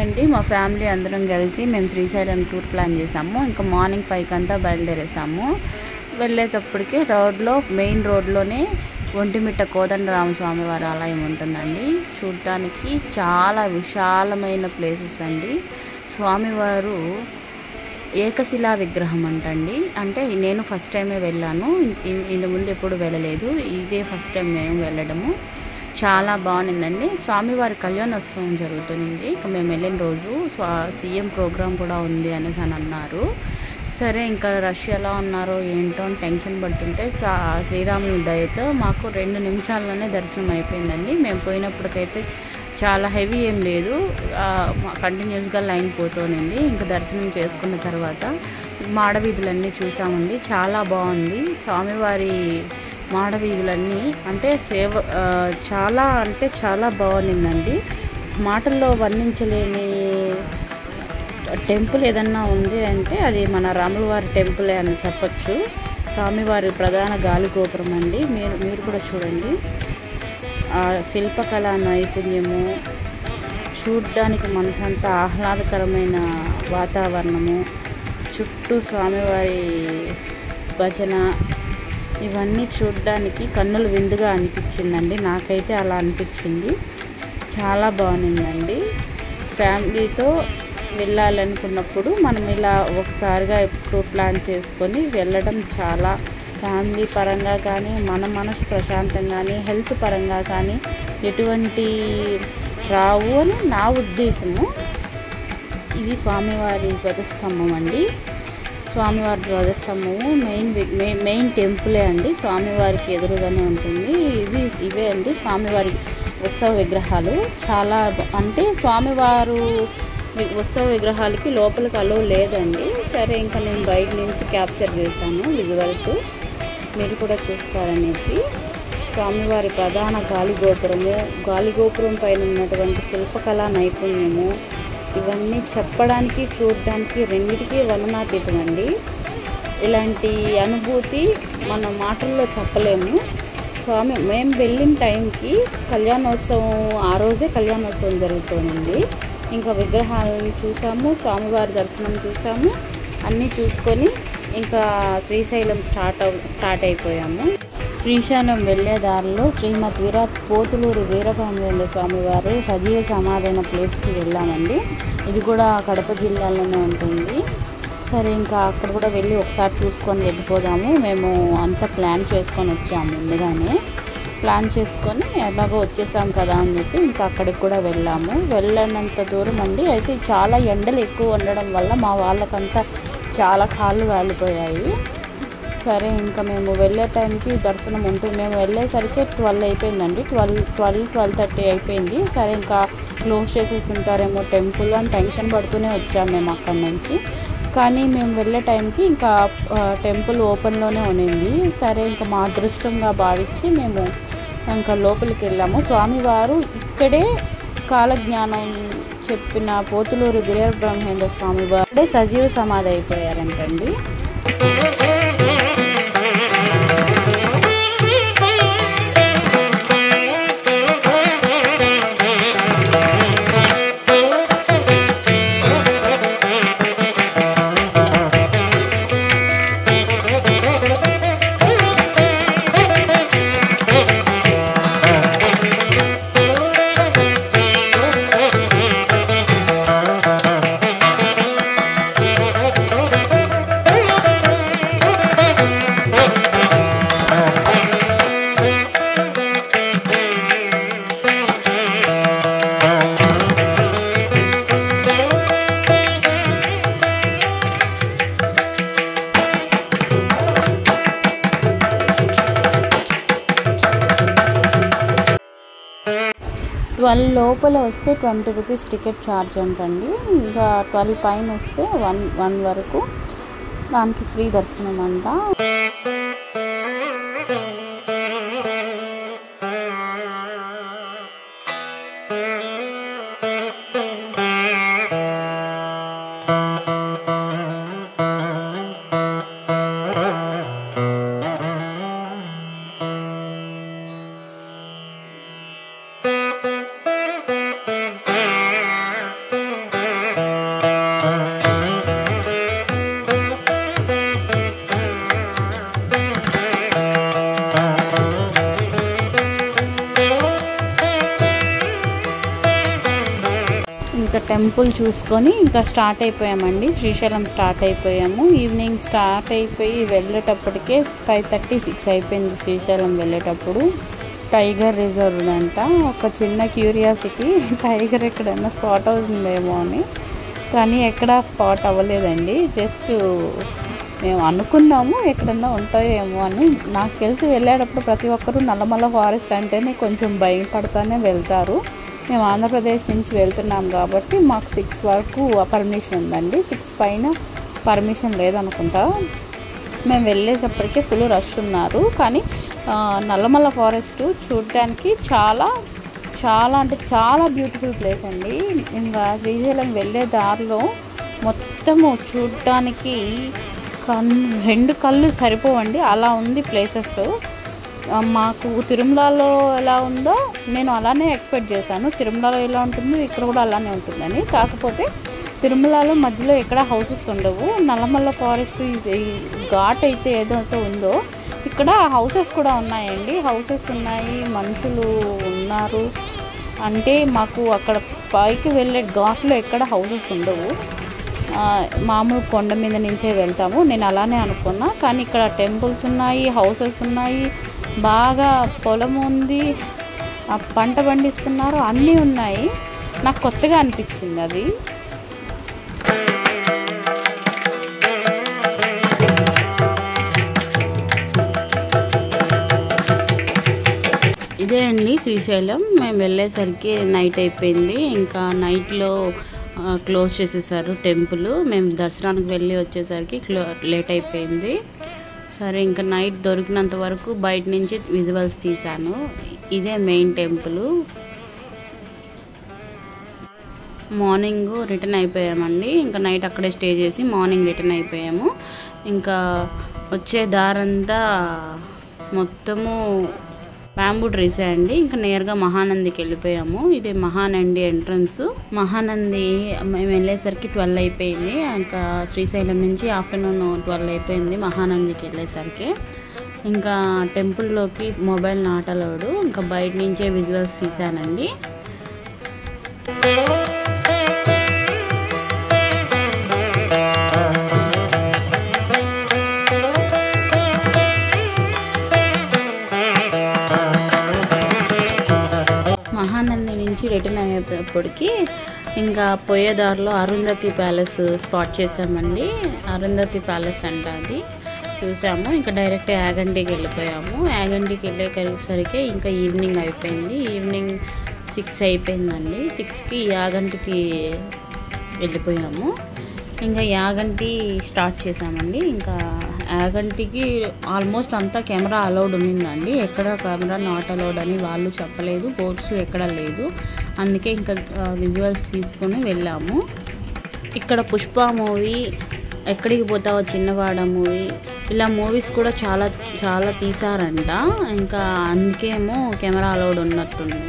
అండి మా ఫ్యామిలీ అందరం కలిసి మేము శ్రీశైలం టూర్ ప్లాన్ చేసాము. ఇంకా మార్నింగ్ 5 కంతా బయలుదేరేసాము. వెళ్ళేటప్పటికి మెయిన్ రోడ్లోనే ఒంటిమిట్ట కోదండరామస్వామి వారి ఆలయం ఉంటుందండి. చూడటానికి చాలా విశాలమైన ప్లేసెస్ అండి. స్వామివారు ఏకశిలా విగ్రహం అంటండి. అంటే నేను ఫస్ట్ టైమే వెళ్ళాను, ఇంత ముందు ఎప్పుడు వెళ్ళలేదు, ఇదే ఫస్ట్ టైం మేము వెళ్ళడము. చాలా బాగుందండి. స్వామివారి కళ్యాణోత్సవం జరుగుతుంది. ఇక మేము వెళ్ళిన రోజు సీఎం ప్రోగ్రాం కూడా ఉంది అనేసి అని అన్నారు. సరే ఇంకా రష్ ఎలా ఉన్నారో ఏంటో అని టెన్షన్ పడుతుంటే శ్రీరాముని దయతో మాకు 2 నిమిషాల్లోనే దర్శనం అయిపోయిందండి. మేము పోయినప్పటికైతే చాలా హెవీ ఏం లేదు, కంటిన్యూస్గా లైన్ పోతూనింది. ఇంకా దర్శనం చేసుకున్న తర్వాత మాడవీధులన్నీ చూసామండి. చాలా బాగుంది స్వామివారి మాడవీధులన్నీ. అంటే చాలా బాగుండిందండి. మాటల్లో వర్ణించలేని టెంపుల్ ఏదన్నా ఉంది అంటే అది మన రాములవారి టెంపులే అని చెప్పచ్చు. స్వామివారి ప్రధాన గాలి గోపురం అండి. మీరు కూడా చూడండి. శిల్పకళా నైపుణ్యము చూడ్డానికి మనసంతా ఆహ్లాదకరమైన వాతావరణము, చుట్టూ స్వామివారి భజన, ఇవన్నీ చూడ్డానికి కన్నులు విందుగా అనిపించిందండి. నాకైతే అలా అనిపించింది. చాలా బాగుందండి. ఫ్యామిలీతో వెళ్ళాలనుకున్నప్పుడు మనం ఇలా ఒకసారిగా ఎప్పుడు ప్లాన్ చేసుకొని వెళ్ళడం చాలా ఫ్యామిలీ పరంగా కానీ మన మనసు ప్రశాంతంగా కానీ హెల్త్ పరంగా కానీ ఎటువంటి రావు అని నా ఉద్దేశము. ఇది స్వామివారి ధ్వజస్తంభం అండి. స్వామివారి ధ్వజస్తంభము మెయిన్ టెంపులే అండి. స్వామివారికి ఎదురుగానే ఉంటుంది. ఇవే అండి స్వామివారి ఉత్సవ విగ్రహాలు. చాలా అంటే స్వామివారు ఉత్సవ విగ్రహాలకి లోపలికి అలో లేదండి. సరే ఇంకా నేను బయట నుంచి క్యాప్చర్ చేశాను విజువల్స్, మీరు కూడా చూస్తారనేసి. స్వామివారి ప్రధాన గాలిగోపురం పైన ఉన్నటువంటి శిల్పకళా నైపుణ్యము, ఇవన్నీ చెప్పడానికి చూడడానికి రెండిటికీ వర్ణనాతీతం అండి. ఇలాంటి అనుభూతి మన మాటల్లో చెప్పలేము. మేము వెళ్ళిన టైంకి కళ్యాణోత్సవం, ఆ రోజే కళ్యాణోత్సవం జరుగుతుంది. ఇంకా విగ్రహాలను చూసాము, స్వామివారి దర్శనం చూసాము, అన్నీ చూసుకొని ఇంకా శ్రీశైలం స్టార్ట్ అయిపోయాము. శ్రీశైలం వెళ్ళే దారిలో శ్రీమద్ పోతులూరి వీరబ్రహ్మేంద్ర స్వామివారు సజీవ సమాధైన ప్లేస్కి వెళ్ళామండి. ఇది కూడా కడప జిల్లాలోనే ఉంటుంది. సరే ఇంకా అక్కడ కూడా వెళ్ళి ఒకసారి చూసుకొని వెళ్ళిపోదాము. మేము అంతా ప్లాన్ చేసుకొని వచ్చాము, ముందుగానే ప్లాన్ చేసుకొని ఎలాగో వచ్చేసాం కదా అని చెప్పి ఇంకా అక్కడికి కూడా వెళ్ళాము. వెళ్ళినంత దూరం అండి. అయితే చాలా ఎండలు ఎక్కువ ఉండడం వల్ల మా వాళ్ళకంతా చాలా కాళ్ళు కాలిపోయాయి. సరే ఇంకా మేము వెళ్ళే టైంకి దర్శనం ఉంటుంది. మేము వెళ్ళేసరికి 12 అయిపోయిందండి. 12:30 అయిపోయింది. సరే ఇంకా క్లోజ్ చేసేసి ఉంటారేమో టెంపుల్ అని టెన్షన్ పడుతూనే వచ్చాము మేము అక్కడి నుంచి. కానీ మేము వెళ్ళే టైంకి ఇంకా టెంపుల్ ఓపెన్లోనే ఉన్నింది. సరే ఇంకా మా అదృష్టంగా భావించి మేము ఇంకా లోపలికి వెళ్ళాము. స్వామివారు ఇక్కడే కాలజ్ఞానం చెప్పిన పోతులూరు వీరబ్రహ్మేంద్ర స్వామి వారే సజీవ సమాధి అయిపోయారంటండి. లోపల వస్తే 20 రూపీస్ టికెట్ ఛార్జ్ అంటండి. ఇంకా 12 పైన వస్తే 1 వరకు దానికి ఫ్రీ దర్శనం అంట. ఇంకా టెంపుల్ చూసుకొని ఇంకా స్టార్ట్ అయిపోయామండి. శ్రీశైలం స్టార్ట్ అయిపోయాము. ఈవినింగ్ స్టార్ట్ అయిపోయి వెళ్ళేటప్పటికే 5:36 అయిపోయింది. శ్రీశైలం వెళ్ళేటప్పుడు టైగర్ రిజర్వ్ అంట. ఒక చిన్న క్యూరియాసిటీ, టైగర్ ఎక్కడన్నా స్పాట్ అవుతుందేమో అని, కానీ ఎక్కడా స్పాట్ అవ్వలేదండి. జస్ట్ మేము అనుకున్నాము ఎక్కడన్నా ఉంటాయేమో అని. నాకు తెలిసి వెళ్ళేటప్పుడు ప్రతి ఒక్కరూ నల్లమల్ల ఫారెస్ట్ అంటేనే కొంచెం భయపడతానే వెళ్తారు. మేము ఆంధ్రప్రదేశ్ నుంచి వెళ్తున్నాం కాబట్టి మాకు 6 వరకు పర్మిషన్ ఉందండి. 6 పైన పర్మిషన్ లేదనుకుంటా. మేము వెళ్ళేటప్పటికే ఫుల్ రష్ ఉన్నారు. కానీ నల్లమల్ల ఫారెస్ట్ చూడటానికి చాలా చాలా అంటే చాలా బ్యూటిఫుల్ ప్లేస్ అండి. ఇంకా శ్రీశైలం వెళ్ళే దారిలో మొత్తము చూడటానికి 2 కళ్ళు సరిపోవండి, అలా ఉంది ప్లేసెస్. మాకు తిరుమలలో ఎలా ఉందో నేను అలానే ఎక్స్పెక్ట్ చేశాను. తిరుమలలో ఎలా ఉంటుందో ఇక్కడ కూడా అలానే ఉంటుందని. కాకపోతే తిరుమలలో మధ్యలో ఎక్కడ హౌసెస్ ఉండవు. నల్లమల్ల ఫారెస్ట్ ఘాట్ అయితే ఏదైతే ఉందో ఇక్కడ హౌసెస్ కూడా ఉన్నాయండి. హౌసెస్ ఉన్నాయి, మనుషులు ఉన్నారు. అంటే మాకు అక్కడ పైకి వెళ్ళే ఘాట్లో ఎక్కడ హౌసెస్ ఉండవు. మామూలు కొండ మీద నుంచే వెళ్తాము. నేను అలానే అనుకున్నా. కానీ ఇక్కడ టెంపుల్స్ ఉన్నాయి, హౌసెస్ ఉన్నాయి, బాగా పొలం ఉంది, పంట పండిస్తున్నారు, అన్నీ ఉన్నాయి. నాకు కొత్తగా అనిపించింది అది. ఇదే అండి శ్రీశైలం. మేము వెళ్ళేసరికి నైట్ అయిపోయింది. ఇంకా నైట్లో క్లోజ్ చేసేసారు టెంపుల్. మేము దర్శనానికి వెళ్ళి వచ్చేసరికి లేట్ అయిపోయింది. సరే ఇంకా నైట్ దొరికినంత వరకు బయట నుంచి విజువల్స్ తీశాను. ఇదే మెయిన్ టెంపుల్. మార్నింగ్ రిటర్న్ అయిపోయామండి. ఇంకా నైట్ అక్కడే స్టే చేసి మార్నింగ్ రిటర్న్ అయిపోయాము. ఇంకా వచ్చే దారంతా మొత్తము బ్యాంబూ ట్రీసే అండి. ఇంకా నేరుగా మహానందికి వెళ్ళిపోయాము. ఇది మహానంది ఎంట్రన్స్. మహానంది మేము వెళ్ళేసరికి 12 అయిపోయింది. ఇంకా శ్రీశైలం నుంచి ఆఫ్టర్నూన్ 12 అయిపోయింది మహానందికి వెళ్ళేసరికి. ఇంకా టెంపుల్లోకి మొబైల్ నాట్ అలౌడ్. ఇంకా బయట నుంచే విజువల్స్ తీసానండి. మహానంది నుంచి రిటర్న్ అయ్యేటప్పటికి ఇంకా పోయేదారిలో అరుంధతి ప్యాలెస్ స్పాట్ చేసామండి. అరుంధతి ప్యాలెస్ అంట అది చూసాము. ఇంకా డైరెక్ట్ యాగంటికి వెళ్ళిపోయాము. యాగంటికి వెళ్ళేసరికి ఇంకా ఈవినింగ్ అయిపోయింది. ఈవినింగ్ 6 అయిపోయిందండి. 6కి యాగంటికి వెళ్ళిపోయాము. ఇంకా యాగంటి స్టార్ట్ చేసామండి. ఇంకా యాగంటికి ఆల్మోస్ట్ అంతా కెమెరా అలౌడ్ ఉండిందండి. ఎక్కడ కెమెరా నాట్ అలౌడ్ అని వాళ్ళు చెప్పలేదు. బోర్డ్స్ ఎక్కడ లేదు. అందుకే ఇంకా విజువల్స్ తీసుకొని వెళ్ళాము. ఇక్కడ పుష్ప మూవీ, ఎక్కడికి పోతావో చిన్నవాడ మూవీ, ఇలా మూవీస్ కూడా చాలా చాలా తీసారంట. ఇంకా అందుకేమో కెమెరా అలౌడ్ ఉన్నట్టుంది.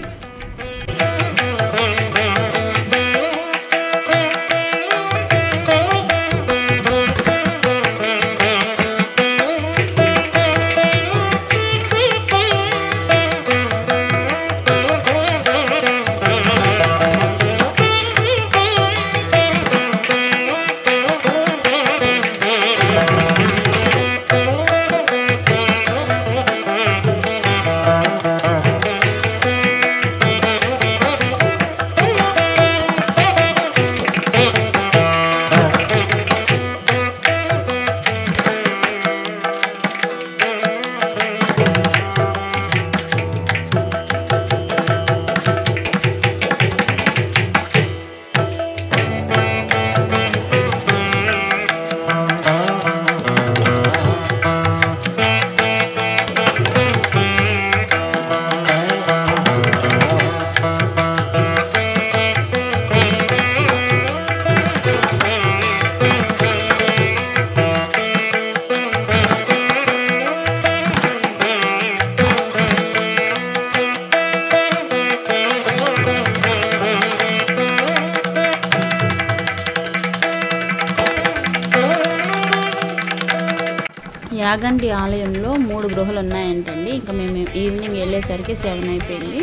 యాగంటి ఆలయంలో 3 గృహలు ఉన్నాయంటండి. ఇంకా మేము ఈవినింగ్ వెళ్ళేసరికి 7 అయిపోయింది.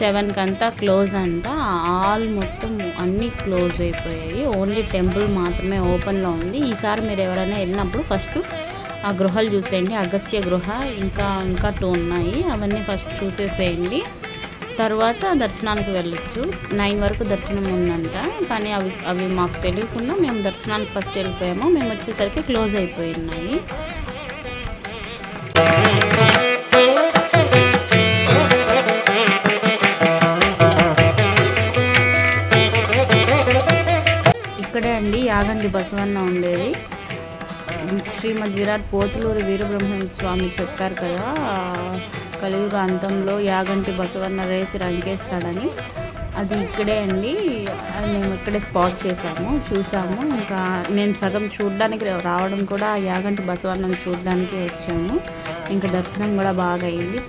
7కి అంతా క్లోజ్ అంట. ఆల్ మొత్తం అన్నీ క్లోజ్ అయిపోయాయి. ఓన్లీ టెంపుల్ మాత్రమే ఓపెన్లో ఉంది. ఈసారి మీరు ఎవరైనా వెళ్ళినప్పుడు ఫస్ట్ ఆ గృహాలు చూసేయండి. అగస్త్య గృహ ఇంకా 2 ఉన్నాయి. అవన్నీ ఫస్ట్ చూసేసేయండి. తర్వాత దర్శనానికి వెళ్ళొచ్చు. 9 వరకు దర్శనం ఉందంట. కానీ అవి మాకు తెలియకుండా మేము దర్శనానికి ఫస్ట్ వెళ్ళిపోయాము. మేము వచ్చేసరికి క్లోజ్ అయిపోయి ఉన్నాయి. ఇక్కడే అండి యాగంటి బసవన్న ఉండేది. శ్రీమద్ విరాట్ పోతులూరు వీరబ్రహ్మేంద్ర స్వామి చెప్పారు కదా, కలియుగ అంతంలో యాగంటి బసవన్న రేసి రంకేస్తాడని. అది ఇక్కడే అండి. మేము ఇక్కడే స్పాట్ చూసాము. ఇంకా నేను సగం చూడడానికి రావడం కూడా యాగంటి బసవన్నను చూడడానికి వచ్చాము. ఇంకా దర్శనం కూడా బాగా అయింది.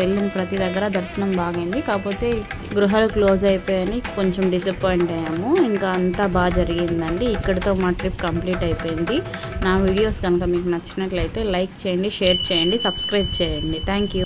వెళ్ళిన ప్రతి దగ్గర దర్శనం బాగైంది. కాకపోతే గృహాలు క్లోజ్ అయిపోయాయని కొంచెం డిసప్పాయింట్ అయ్యాము. ఇంకా అంతా బాగా జరిగిందండి. ఇక్కడితో మా ట్రిప్ కంప్లీట్ అయిపోయింది. నా వీడియోస్ కనుక మీకు నచ్చినట్లయితే లైక్ చేయండి, షేర్ చేయండి, సబ్స్క్రైబ్ చేయండి. Thank you.